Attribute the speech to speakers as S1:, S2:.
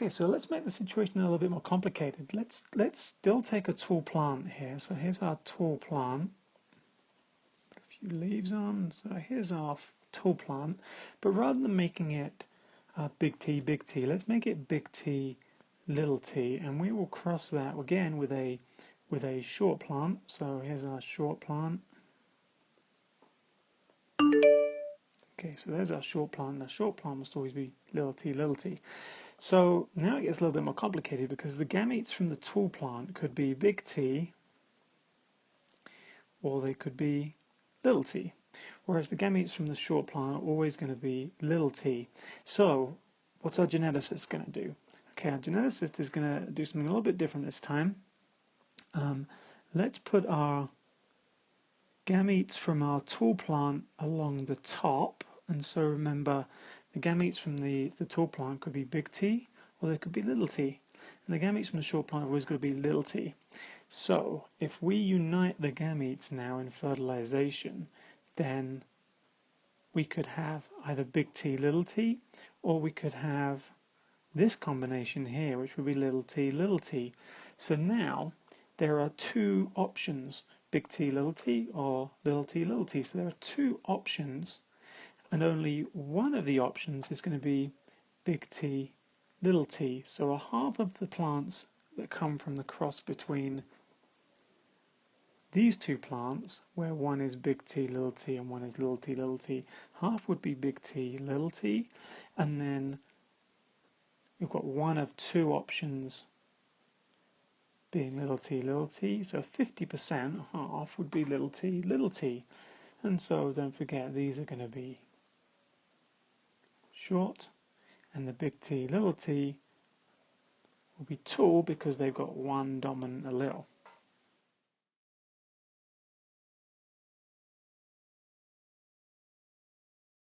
S1: Okay, so let's make the situation a little bit more complicated. Let's still take a tall plant here. So here's our tall plant. Put a few leaves on. So here's our tall plant. But rather than making it big T, let's make it big T, little t, and we will cross that again with a short plant. So here's our short plant. Okay, so there's our short plant. Now, short plant must always be little t, little t. So now it gets a little bit more complicated because the gametes from the tall plant could be big T or they could be little t, whereas the gametes from the short plant are always going to be little t. So what's our geneticist going to do? Okay, our geneticist is going to do something a little bit different this time. Let's put our gametes from our tall plant along the top, and so remember the gametes from the tall plant could be big T or they could be little t, and the gametes from the short plant are always going to be little t. So if we unite the gametes now in fertilization, then we could have either big T, little t, or we could have this combination here, which would be little t, little t. So now there are two options, big T, little t, or little t, little t. So there are two options, and only one of the options is going to be big T, little t. So a half of the plants that come from the cross between these two plants, where one is big T, little t, and one is little t, little t, half would be big T, little t, and then we've got one of two options being little t, so 50%, half, would be little t, and so don't forget these are going to be short, and the big T, little t will be tall because they've got one dominant allele.